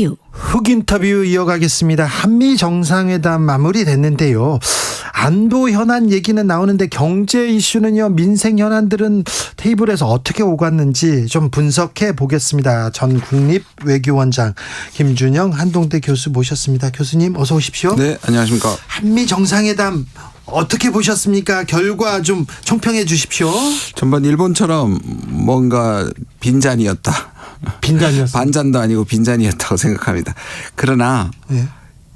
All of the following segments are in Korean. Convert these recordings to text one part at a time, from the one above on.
인터뷰. 훅 인터뷰 이어가겠습니다. 한미 정상회담 마무리됐는데요. 안보 현안 얘기는 나오는데 경제 이슈는요. 민생 현안들은 테이블에서 어떻게 오갔는지 좀 분석해 보겠습니다. 전 국립외교원장 김준영 한동대 교수 모셨습니다. 교수님 어서 오십시오. 네, 안녕하십니까. 한미 정상회담 어떻게 보셨습니까? 결과 좀 총평해 주십시오. 전반 일본처럼 뭔가 빈잔이었다. 빈잔이었습니다. 반잔도 아니고 빈잔이었다고 생각합니다. 그러나 네.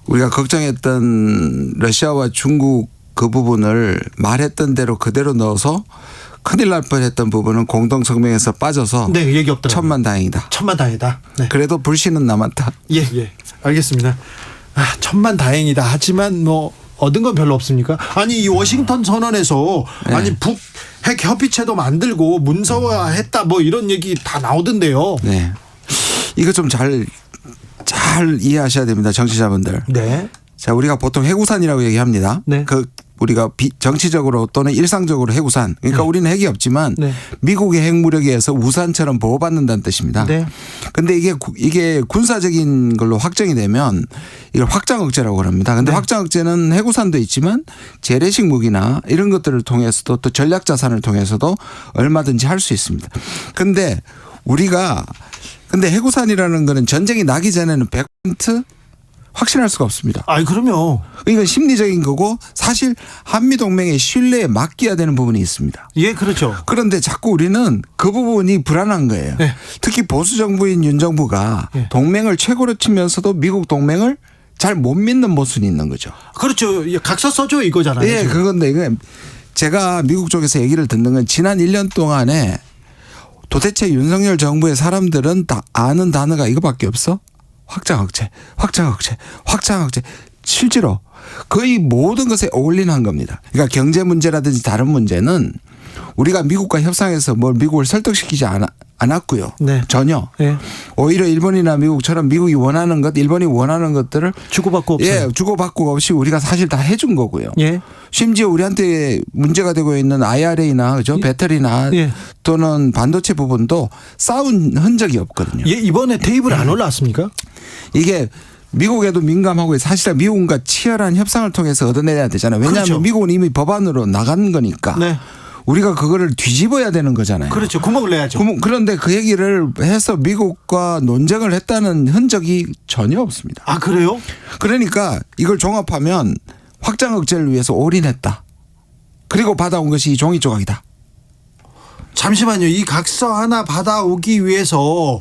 우리가 걱정했던 러시아와 중국 그 부분을 말했던 대로 그대로 넣어서 큰일 날 뻔했던 부분은 공동성명에서 빠져서 네, 얘기 없더라고요. 천만다행이다. 천만다행이다. 네. 그래도 불씨는 남았다. 예. 알겠습니다. 천만다행이다. 하지만 뭐 얻은 건 별로 없습니까? 아니 이 워싱턴 선언에서 네. 아니 북핵 협의체도 만들고 문서화했다 뭐 이런 얘기 다 나오던데요. 네. 이거 좀 잘 이해하셔야 됩니다. 정치자분들. 네. 자, 우리가 보통 해구산이라고 얘기합니다. 네. 우리가 정치적으로 또는 일상적으로 해구산. 그러니까 네. 우리는 핵이 없지만 네. 미국의 핵무력에 의해서 우산처럼 보호받는다는 뜻입니다. 네. 근데 이게 군사적인 걸로 확정이 되면 이걸 확장 억제라고 그럽니다. 근데 네. 확장 억제는 해구산도 있지만 재래식 무기나 이런 것들을 통해서도 또 전략 자산을 통해서도 얼마든지 할 수 있습니다. 근데 해구산이라는 거는 전쟁이 나기 전에는 100% 확신할 수가 없습니다. 아이 그럼요. 이건 심리적인 거고 사실 한미동맹의 신뢰에 맡겨야 되는 부분이 있습니다. 예, 그렇죠. 그런데 자꾸 우리는 그 부분이 불안한 거예요. 네. 특히 보수 정부인 윤 정부가 네. 동맹을 최고로 치면서도 미국 동맹을 잘 못 믿는 모습이 있는 거죠. 그렇죠. 각서 써줘 이거잖아요. 예, 지금. 그건데 이게 제가 미국 쪽에서 얘기를 듣는 건 지난 1년 동안에 도대체 윤석열 정부의 사람들은 다 아는 단어가 이거밖에 없어? 확장 억제. 실제로 거의 모든 것에 올인한 겁니다. 그러니까 경제 문제라든지 다른 문제는 우리가 미국과 협상해서 뭘 미국을 설득시키지 않았고요. 네. 전혀. 예. 오히려 일본이나 미국처럼 미국이 원하는 것, 일본이 원하는 것들을 주고받고 없어요. 예, 주고받고 없이 우리가 사실 다 해준 거고요. 예. 심지어 우리한테 문제가 되고 있는 IRA나 그죠? 배터리나 예. 또는 반도체 부분도 싸운 흔적이 없거든요. 예, 이번에 테이블에 안 올라왔습니까? 이게 미국에도 민감하고 사실은 미국과 치열한 협상을 통해서 얻어내야 되잖아요. 왜냐하면 그렇죠. 미국은 이미 법안으로 나간 거니까 네. 우리가 그거를 뒤집어야 되는 거잖아요. 그렇죠. 구멍을 내야죠. 그런데 그 얘기를 해서 미국과 논쟁을 했다는 흔적이 전혀 없습니다. 아, 그래요? 그러니까 이걸 종합하면 확장 억제를 위해서 올인했다. 그리고 받아온 것이 이 종이 조각이다. 잠시만요. 이 각서 하나 받아오기 위해서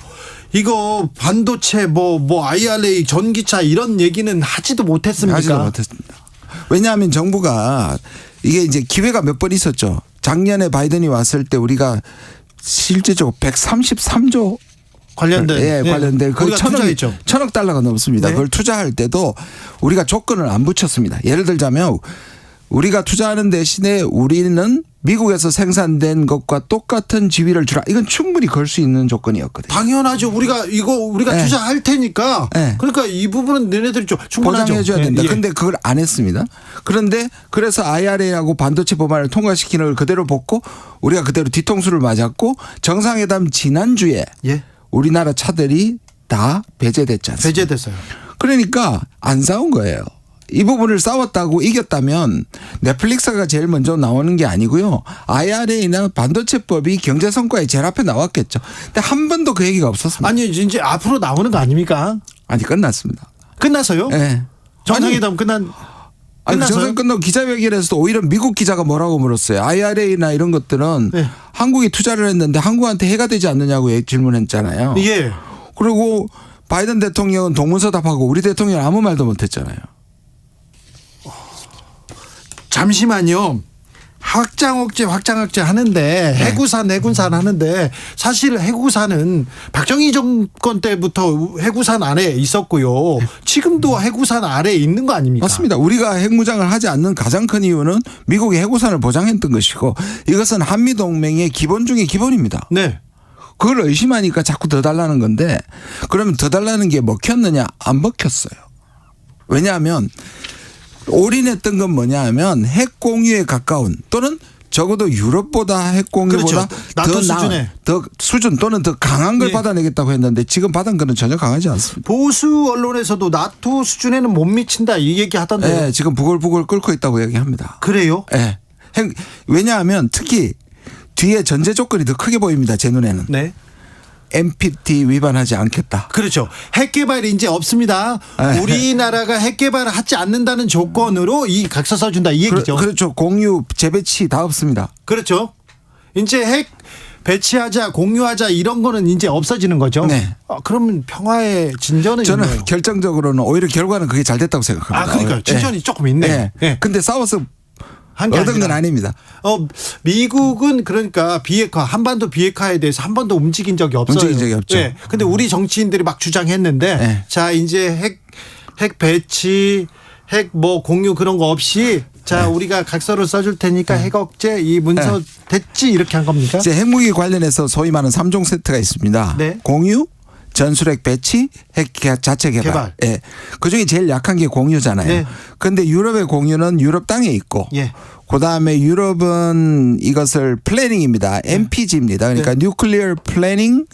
이거 반도체 뭐 IRA 전기차 이런 얘기는 하지도 못했습니까? 하지도 못했습니다. 왜냐하면 정부가 이게 이제 기회가 몇 번 있었죠. 작년에 바이든이 왔을 때 우리가 실제적으로 133조 관련된 관련된 거의 투자했죠. 천억 달러가 넘습니다. 네. 그걸 투자할 때도 우리가 조건을 안 붙였습니다. 예를 들자면 우리가 투자하는 대신에 우리는 미국에서 생산된 것과 똑같은 지위를 주라. 이건 충분히 걸 수 있는 조건이었거든요. 당연하죠. 우리가 네. 투자할 테니까. 네. 그러니까 이 부분은 너네들이 좀 충분하죠. 보장해줘야 된다. 예. 그런데 그걸 안 했습니다. 그런데 그래서 IRA하고 반도체 법안을 통과시키는 걸 그대로 벗고 우리가 그대로 뒤통수를 맞았고 정상회담 지난주에 예. 우리나라 차들이 다 배제됐지 않습니까? 배제됐어요. 그러니까 안 싸운 거예요. 이 부분을 싸웠다고 이겼다면 넷플릭스가 제일 먼저 나오는 게 아니고요. IRA나 반도체법이 경제 성과에 제일 앞에 나왔겠죠. 근데 한 번도 그 얘기가 없었습니다. 아니 이제 앞으로 나오는 거 아닙니까? 아니 끝났습니다. 끝났어요? 네. 정상회담 아니 끝났어요? 정상 끝나고 기자회견에서도 오히려 미국 기자가 뭐라고 물었어요. IRA나 이런 것들은 네. 한국이 투자를 했는데 한국한테 해가 되지 않느냐고 질문했잖아요. 예. 그리고 바이든 대통령은 동문서답하고 우리 대통령은 아무 말도 못했잖아요. 잠시만요. 확장 억제 하는데 해구산 하는데 사실 해구산은 박정희 정권 때부터 해구산 아래에 있었고요. 지금도 해구산 아래에 있는 거 아닙니까? 맞습니다. 우리가 핵무장을 하지 않는 가장 큰 이유는 미국이 해구산을 보장했던 것이고 이것은 한미동맹의 기본 중의 기본입니다. 네. 그걸 의심하니까 자꾸 더 달라는 건데 그러면 더 달라는 게 먹혔느냐? 안 먹혔어요. 왜냐하면 올인했던 건 뭐냐 하면 핵 공유에 가까운 또는 적어도 유럽보다 핵 공유보다 그렇죠. 나토 수준에. 더 수준 또는 더 강한 걸 예. 받아내겠다고 했는데 지금 받은 거는 전혀 강하지 않습니다. 보수 언론에서도 나토 수준에는 못 미친다 이 얘기 하던데요. 예, 지금 부글부글 끓고 있다고 얘기합니다. 그래요? 예. 왜냐하면 특히 뒤에 전제 조건이 더 크게 보입니다. 제 눈에는. 네. NPT 위반하지 않겠다. 그렇죠. 핵 개발이 이제 없습니다. 우리나라가 핵 개발을 하지 않는다는 조건으로 이 각서 써준다 이 얘기죠. 그렇죠. 공유 재배치 다 없습니다. 그렇죠. 이제 핵 배치하자 공유하자 이런 거는 이제 없어지는 거죠. 네. 그러면 평화의 진전은 저는 있나요? 결정적으로는 오히려 결과는 그게 잘 됐다고 생각합니다. 그러니까 진전이 조금 있네. 예. 예. 근데 싸워서 한 게 얻은 건 아니라. 아닙니다. 미국은 그러니까 비핵화 한반도 비핵화에 대해서 한 번도 움직인 적이 없어요. 움직인 적이 없죠. 예. 근데 우리 정치인들이 막 주장했는데 네. 자 이제 핵 배치 핵 뭐 공유 그런 거 없이 자 우리가 각서를 써줄 테니까 핵 억제 이 문서 됐지 이렇게 한 겁니까? 이제 핵무기 관련해서 소위 말하는 3종 세트가 있습니다. 네. 공유, 전술핵 배치, 핵 자체 개발. 예. 그중에 제일 약한 게 공유잖아요. 네. 그런데 유럽의 공유는 유럽 땅에 있고 예. 그다음에 유럽은 이것을 플래닝입니다. NPG입니다. 그러니까 뉴클리어 플래닝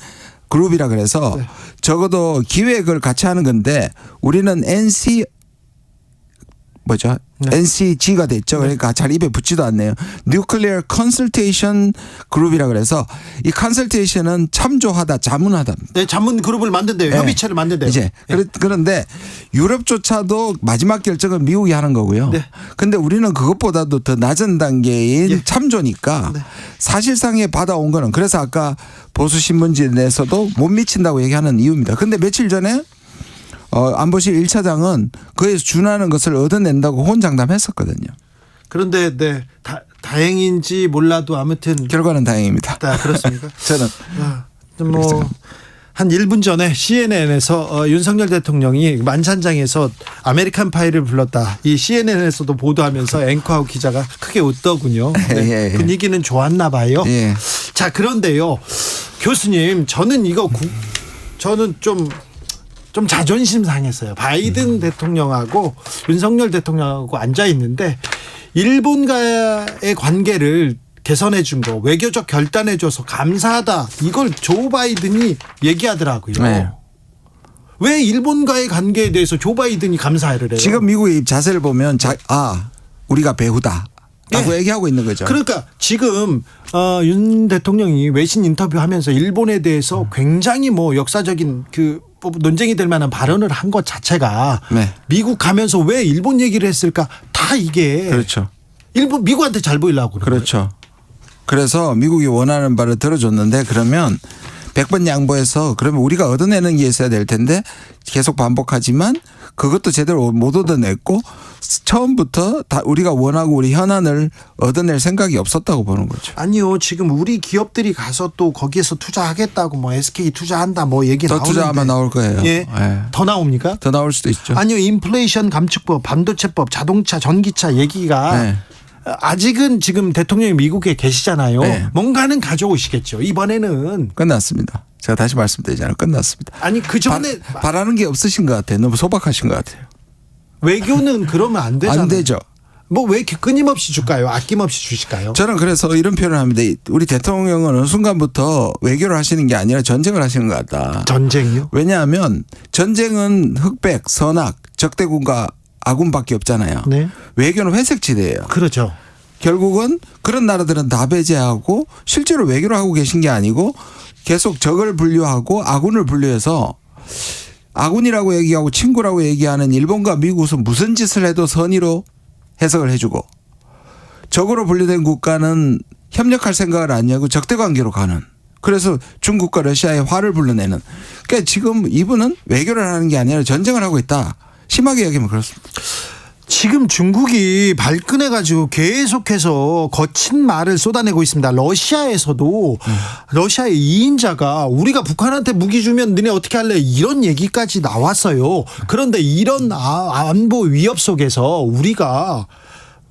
그룹이라 그래서 네. 적어도 기획을 같이 하는 건데 우리는 NCG가 됐죠. 그러니까 잘 입에 붙지도 않네요. Nuclear Consultation 그룹이라 그래서 이 컨설테이션은 참조하다, 자문하다. 네, 자문 그룹을 만든대요. 협의체를 만든대요. 이제 예. 그런데 유럽조차도 마지막 결정은 미국이 하는 거고요. 네. 근데 우리는 그것보다도 더 낮은 단계인 예. 참조니까 네. 사실상에 받아온 거는 그래서 아까 보수 신문지에서도 못 미친다고 얘기하는 이유입니다. 근데 며칠 전에 안보실 1차장은 그에 준하는 것을 얻어낸다고 혼장담했었거든요. 그런데 네 다행인지 몰라도 아무튼 결과는 다행입니다. 그렇습니까? 저는 뭐 한 1분 전에 CNN에서 윤석열 대통령이 만찬장에서 아메리칸 파이를 불렀다. 이 CNN에서도 보도하면서 앵커하고 기자가 크게 웃더군요. 네, 예. 분위기는 좋았나 봐요. 예. 자 그런데요, 교수님 저는 저는 좀 자존심 상했어요. 바이든 대통령하고 윤석열 대통령하고 앉아 있는데 일본과의 관계를 개선해 준 거 외교적 결단해 줘서 감사하다. 이걸 조 바이든이 얘기하더라고요. 네. 왜 일본과의 관계에 대해서 조 바이든이 감사를 해요? 지금 미국의 자세를 보면 우리가 배우다. 라고 네. 얘기하고 있는 거죠. 그러니까 지금 윤 대통령이 외신 인터뷰하면서 일본에 대해서 굉장히 뭐 역사적인 논쟁이 될 만한 발언을 한 것 자체가 네. 미국 가면서 왜 일본 얘기를 했을까? 다 이게 그렇죠. 미국한테 잘 보이려고 그런 그렇죠. 그래서 미국이 원하는 바를 들어줬는데 그러면 100번 양보해서 그러면 우리가 얻어내는 게 있어야 될 텐데 계속 반복하지만 그것도 제대로 못 얻어냈고 처음부터 다 우리가 원하고 우리 현안을 얻어낼 생각이 없었다고 보는 거죠. 아니요. 지금 우리 기업들이 가서 또 거기에서 투자하겠다고 뭐 SK 투자한다 뭐 얘기 더 나오는데. 투자 아마 나올 거예요. 예. 예. 더 나옵니까? 더 나올 수도 있죠. 아니요. 인플레이션 감축법, 반도체법, 자동차, 전기차 얘기가 네. 아직은 지금 대통령이 미국에 계시잖아요. 네. 뭔가는 가져오시겠죠. 이번에는. 끝났습니다. 제가 다시 말씀드리잖아요. 끝났습니다. 아니 그 전에 바라는 게 없으신 것 같아요. 너무 소박하신 것 같아요. 외교는 그러면 안 되잖아요. 안 되죠. 뭐 왜 이렇게 끊임없이 줄까요? 아낌없이 주실까요? 저는 그래서 이런 표현을 합니다. 우리 대통령은 어느 순간부터 외교를 하시는 게 아니라 전쟁을 하시는 것 같다. 전쟁이요? 왜냐하면 전쟁은 흑백, 선악, 적대군과 아군밖에 없잖아요. 네. 외교는 회색지대예요. 그렇죠. 결국은 그런 나라들은 다 배제하고 실제로 외교를 하고 계신 게 아니고 계속 적을 분류하고 아군을 분류해서 아군이라고 얘기하고 친구라고 얘기하는 일본과 미국은 무슨 짓을 해도 선의로 해석을 해주고 적으로 분류된 국가는 협력할 생각을 안 하고 적대 관계로 가는. 그래서 중국과 러시아의 화를 불러내는. 그러니까 지금 이분은 외교를 하는 게 아니라 전쟁을 하고 있다. 심하게 얘기하면 그렇습니다. 지금 중국이 발끈해가지고 계속해서 거친 말을 쏟아내고 있습니다. 러시아에서도 러시아의 2인자가 우리가 북한한테 무기 주면 너네 어떻게 할래? 이런 얘기까지 나왔어요. 그런데 이런 안보 위협 속에서 우리가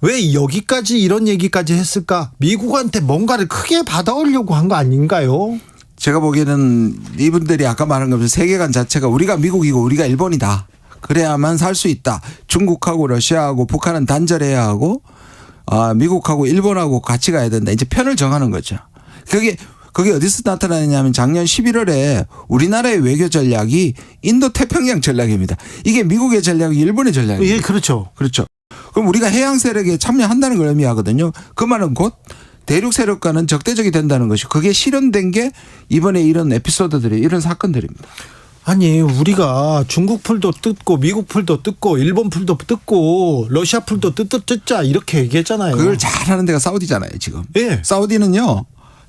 왜 여기까지 이런 얘기까지 했을까? 미국한테 뭔가를 크게 받아오려고 한 거 아닌가요? 제가 보기에는 이분들이 아까 말한 것처럼 세계관 자체가 우리가 미국이고 우리가 일본이다. 그래야만 살 수 있다. 중국하고 러시아하고 북한은 단절해야 하고 미국하고 일본하고 같이 가야 된다. 이제 편을 정하는 거죠. 그게 어디서 나타나느냐면 작년 11월에 우리나라의 외교 전략이 인도 태평양 전략입니다. 이게 미국의 전략이 일본의 전략입니다. 예, 그렇죠. 그렇죠. 그럼 우리가 해양 세력에 참여한다는 걸 의미하거든요. 그 말은 곧 대륙 세력과는 적대적이 된다는 것이 그게 실현된 게 이번에 이런 에피소드들이 이런 사건들입니다. 아니 우리가 중국 풀도 뜯고 미국 풀도 뜯고 일본 풀도 뜯고 러시아 풀도 뜯자 이렇게 얘기했잖아요. 그걸 잘하는 데가 사우디잖아요 지금. 예. 사우디는요.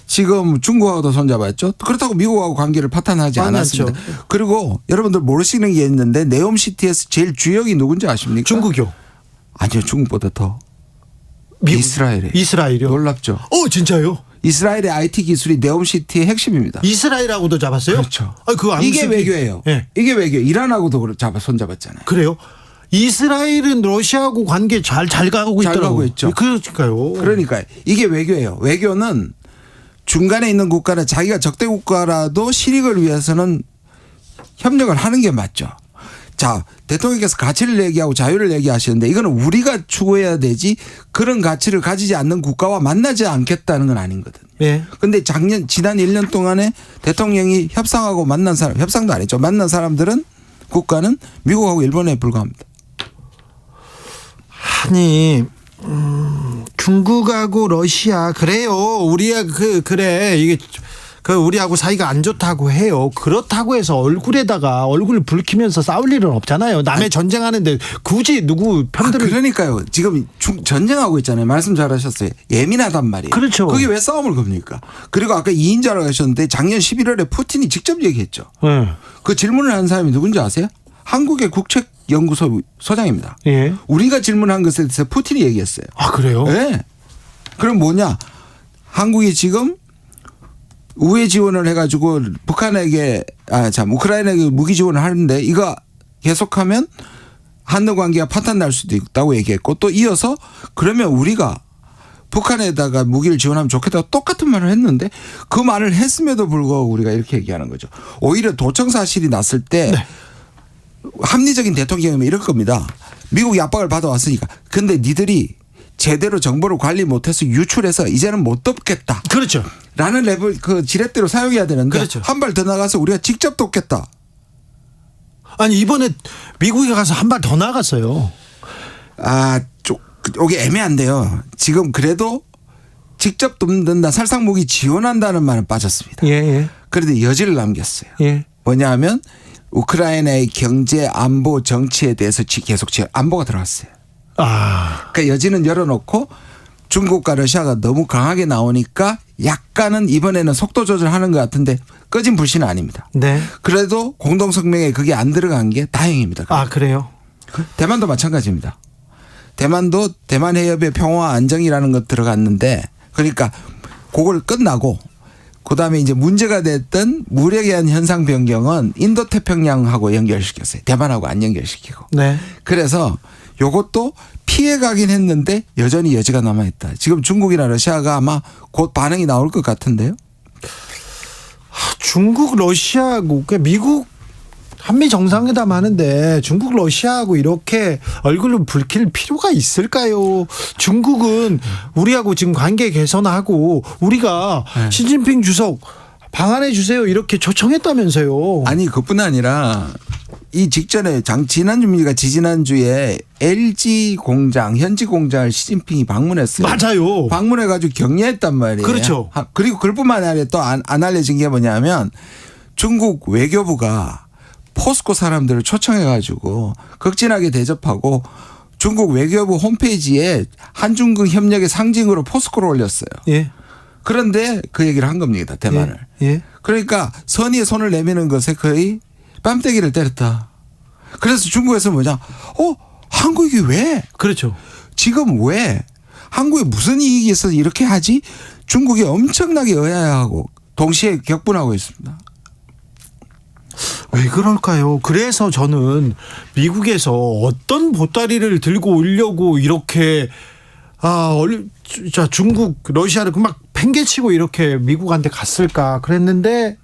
지금 중국하고도 손잡았죠. 그렇다고 미국하고 관계를 파탄하지 않았습니다. 그리고 여러분들 모르시는 게 있는데 네옴시티에서 제일 주역이 누군지 아십니까? 중국이요. 아니요. 중국보다 더. 미국. 이스라엘이요. 놀랍죠. 진짜요? 이스라엘의 IT 기술이 네옴시티의 핵심입니다. 이스라엘하고도 잡았어요? 그렇죠. 이게 외교예요. 네. 이게 외교. 이란하고도 손잡았잖아요. 그래요? 이스라엘은 러시아하고 관계 잘 가고 잘 있더라고요. 가고 있죠. 그러니까요. 그러니까 이게 외교예요. 외교는 중간에 있는 국가는 자기가 적대 국가라도 실익을 위해서는 협력을 하는 게 맞죠. 자, 대통령께서 가치를 얘기하고 자유를 얘기하시는데 이거는 우리가 추구해야 되지 그런 가치를 가지지 않는 국가와 만나지 않겠다는 건 아니거든요. 네. 근데 지난 1년 동안에 대통령이 협상하고 만난 사람, 협상도 안 했죠. 만난 사람들은 국가는 미국하고 일본에 불과합니다. 아니, 중국하고 러시아 그래요. 우리가 그래 이게 우리하고 사이가 안 좋다고 해요. 그렇다고 해서 얼굴을 붉히면서 싸울 일은 없잖아요. 남의 전쟁하는데 굳이 누구 편들을. 그러니까요. 지금 전쟁하고 있잖아요. 말씀 잘하셨어요. 예민하단 말이에요. 그렇죠. 그게 왜 싸움을 겁니까? 그리고 아까 2인자라고 하셨는데 작년 11월에 푸틴이 직접 얘기했죠. 네. 그 질문을 한 사람이 누군지 아세요? 한국의 국책연구소 소장입니다. 예. 우리가 질문한 것에 대해서 푸틴이 얘기했어요. 아, 그래요? 네. 그럼 뭐냐? 한국이 지금 우회 지원을 해가지고 우크라이나에게 무기 지원을 하는데 이거 계속하면 한일 관계가 파탄 날 수도 있다고 얘기했고 또 이어서 그러면 우리가 북한에다가 무기를 지원하면 좋겠다고 똑같은 말을 했는데 그 말을 했음에도 불구하고 우리가 이렇게 얘기하는 거죠. 오히려 도청 사실이 났을 때 네. 합리적인 대통령이면 이럴 겁니다. 미국이 압박을 받아왔으니까. 근데 니들이 제대로 정보를 관리 못해서 유출해서 이제는 못 돕겠다. 그렇죠. 라는 레벨 지렛대로 사용해야 되는데 그렇죠. 한 발 더 나가서 우리가 직접 돕겠다. 아니 이번에 미국에 가서 한 발 더 나갔어요. 이게 애매한데요. 지금 그래도 직접 돕는다 살상무기 지원한다는 말은 빠졌습니다. 예. 그런데 여지를 남겼어요. 예. 뭐냐 하면 우크라이나의 경제 안보 정치에 대해서 계속 안보가 들어갔어요. 그러니까 여지는 열어놓고 중국과 러시아가 너무 강하게 나오니까 약간은 이번에는 속도 조절하는 것 같은데 꺼진 불씨는 아닙니다. 네. 그래도 공동성명에 그게 안 들어간 게 다행입니다. 그래요? 대만도 마찬가지입니다. 대만도 대만 해협의 평화와 안정이라는 것 들어갔는데 그러니까 그걸 끝나고 그다음에 이제 문제가 됐던 무력에 의한 현상 변경은 인도 태평양하고 연결시켰어요. 대만하고 안 연결시키고. 네. 그래서 요것도 피해가긴 했는데 여전히 여지가 남아있다. 지금 중국이나 러시아가 아마 곧 반응이 나올 것 같은데요. 중국 러시아하고 미국 한미 정상회담 하는데 중국 러시아하고 이렇게 얼굴을 붉힐 필요가 있을까요? 중국은 우리하고 지금 관계 개선하고 우리가 시진핑 주석 방한해 주세요 이렇게 초청했다면서요. 아니 그뿐 아니라 이 직전에 지난주입니까 지지난주에 LG 공장 현지 공장을 시진핑이 방문했어요. 맞아요. 방문해가지고 격려했단 말이에요. 그렇죠. 그리고 그뿐만 아니라 또 안 알려진 게 뭐냐면 중국 외교부가 포스코 사람들을 초청해가지고 극진하게 대접하고 중국 외교부 홈페이지에 한중국 협력의 상징으로 포스코를 올렸어요. 예. 그런데 그 얘기를 한 겁니다. 대만을. 예. 그러니까 선의의 손을 내미는 것에 거의 뺨때기를 때렸다. 그래서 중국에서 뭐냐. 한국이 왜? 그렇죠. 지금 왜? 한국에 무슨 이익이 있어서 이렇게 하지? 중국이 엄청나게 의아해하고 동시에 격분하고 있습니다. 왜 그럴까요? 그래서 저는 미국에서 어떤 보따리를 들고 오려고 이렇게 중국 러시아를 막 팽개치고 이렇게 미국한테 갔을까 그랬는데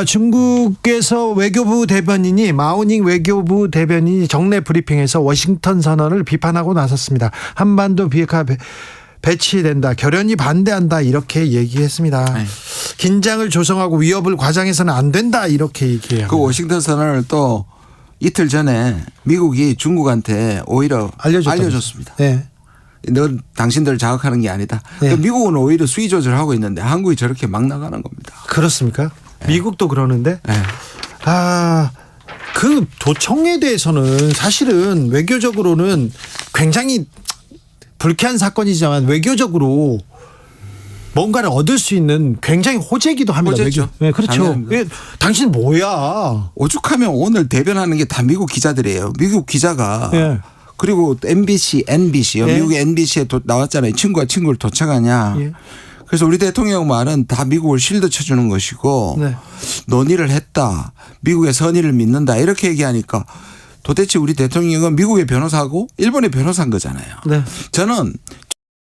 중국에서 외교부 대변인이 마오닝 외교부 대변인이 정례 브리핑에서 워싱턴 선언을 비판하고 나섰습니다. 한반도 비핵화 배치된다, 결연히 반대한다 이렇게 얘기했습니다. 네. 긴장을 조성하고 위협을 과장해서는 안 된다 이렇게 얘기해요. 그 워싱턴 선언을 또 이틀 전에 미국이 중국한테 오히려 알려줬습니다. 네. 넌 당신들 자극하는 게 아니다. 네. 미국은 오히려 수위 조절하고 있는데 한국이 저렇게 막 나가는 겁니다. 그렇습니까? 네. 미국도 그러는데. 네. 그 도청에 대해서는 사실은 외교적으로는 굉장히 불쾌한 사건이지만 외교적으로 뭔가를 얻을 수 있는 굉장히 호재기도 합니다. 호재죠. 네, 그렇죠. 예, 당신 뭐야? 오죽하면 오늘 대변하는 게 다 미국 기자들이에요. 미국 기자가 예. 그리고 MBC, NBC요. 예. 미국의 NBC에 나왔잖아요. 친구가 친구를 도착하냐. 예. 그래서 우리 대통령 말은 다 미국을 실드 쳐주는 것이고 네. 논의를 했다. 미국의 선의를 믿는다. 이렇게 얘기하니까 도대체 우리 대통령은 미국의 변호사고 일본의 변호사인 거잖아요. 네. 저는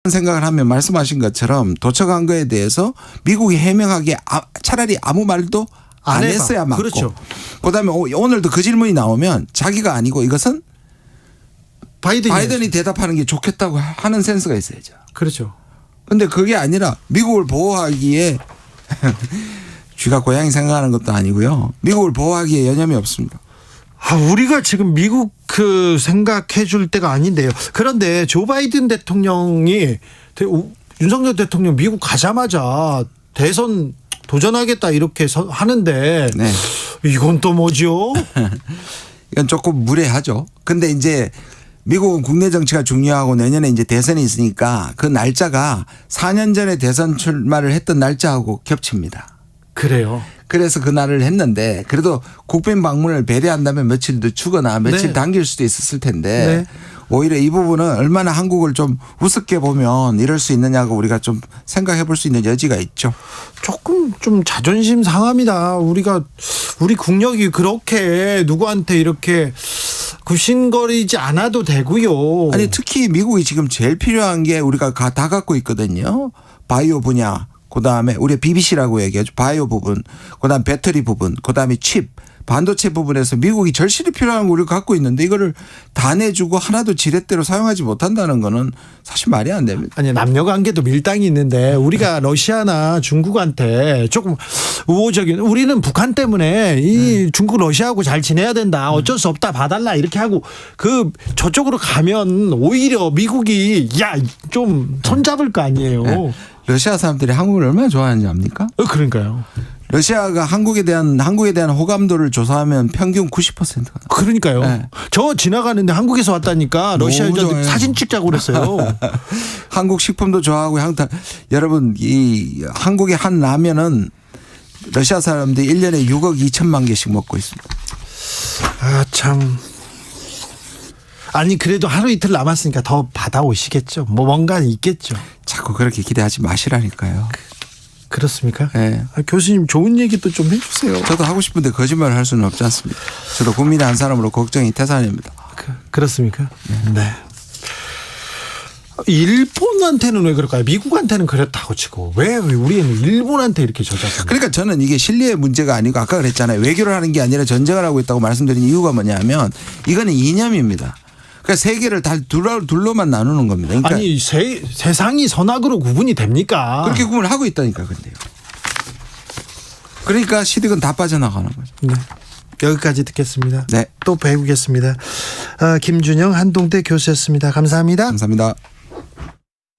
생각을 하면 말씀하신 것처럼 도착한 거에 대해서 미국이 해명하기에 차라리 아무 말도 안 했어야 맞고. 그렇죠. 그다음에 오늘도 그 질문이 나오면 자기가 아니고 이것은 바이든이 대답하는 게 좋겠다고 하는 센스가 있어야죠. 그렇죠. 근데 그게 아니라 미국을 보호하기에 쥐가 고양이 생각하는 것도 아니고요. 미국을 보호하기에 여념이 없습니다. 우리가 지금 미국 그 생각해 줄 때가 아닌데요. 그런데 조 바이든 대통령이 윤석열 대통령 미국 가자마자 대선 도전하겠다 이렇게 하는데 네. 이건 또 뭐죠? 이건 조금 무례하죠. 근데 이제 미국은 국내 정치가 중요하고 내년에 이제 대선이 있으니까 그 날짜가 4년 전에 대선 출마를 했던 날짜하고 겹칩니다. 그래요. 그래서 그날을 했는데 그래도 국빈 방문을 배려한다면 며칠 늦추거나 며칠 네. 당길 수도 있었을 텐데 네. 오히려 이 부분은 얼마나 한국을 좀 우습게 보면 이럴 수 있느냐고 우리가 좀 생각해 볼 수 있는 여지가 있죠. 조금 좀 자존심 상합니다. 우리 국력이 그렇게 누구한테 이렇게 굽신거리지 않아도 되고요. 아니 특히 미국이 지금 제일 필요한 게 우리가 다 갖고 있거든요. 바이오 분야. 그다음에 우리 BBC라고 얘기하죠. 바이오 부분. 그다음 배터리 부분. 그다음에 칩. 반도체 부분에서 미국이 절실히 필요한 거 우리가 갖고 있는데 이거를 다 내주고 하나도 지렛대로 사용하지 못한다는 거는 사실 말이 안 됩니다. 아니 남녀 관계도 밀당이 있는데 우리가 러시아나 중국한테 조금 우호적인 우리는 북한 때문에 이 중국 러시아하고 잘 지내야 된다. 어쩔 수 없다. 봐달라 이렇게 하고 그 저쪽으로 가면 오히려 미국이 야 좀 손잡을 거 아니에요. 네. 러시아 사람들이 한국을 얼마나 좋아하는지 압니까? 그러니까요. 러시아가 한국에 대한 호감도를 조사하면 평균 90%가. 그러니까요. 네. 저 지나가는데 한국에서 왔다니까 러시아 너무 여자들 좋아요. 사진 찍자고 그랬어요. 한국 식품도 좋아하고 여러분 이 한국의 한 라면은 러시아 사람들이 1년에 6억 2천만 개씩 먹고 있습니다. 참. 아니 그래도 하루 이틀 남았으니까 더 받아오시겠죠. 뭔가 있겠죠. 자꾸 그렇게 기대하지 마시라니까요. 그렇습니까? 네. 교수님 좋은 얘기도 좀 해주세요. 저도 하고 싶은데 거짓말을 할 수는 없지 않습니다. 저도 국민의 한 사람으로 걱정이 태산입니다. 그렇습니까? 네. 일본한테는 왜 그럴까요? 미국한테는 그렇다고 치고 왜 우리는 일본한테 이렇게 저자습니까? 그러니까 저는 이게 신뢰의 문제가 아니고 아까 그랬잖아요. 외교를 하는 게 아니라 전쟁을 하고 있다고 말씀드린 이유가 뭐냐면 이거는 이념입니다. 그러니까 세계를 다 둘로만 나누는 겁니다. 그러니까 아니 세상이 선악으로 구분이 됩니까? 그렇게 구분을 하고 있다니까 근데요. 그러니까 시댁은 다 빠져나가는 거죠. 네. 여기까지 듣겠습니다. 네. 또 배우겠습니다. 김준영 한동대 교수였습니다. 감사합니다. 감사합니다.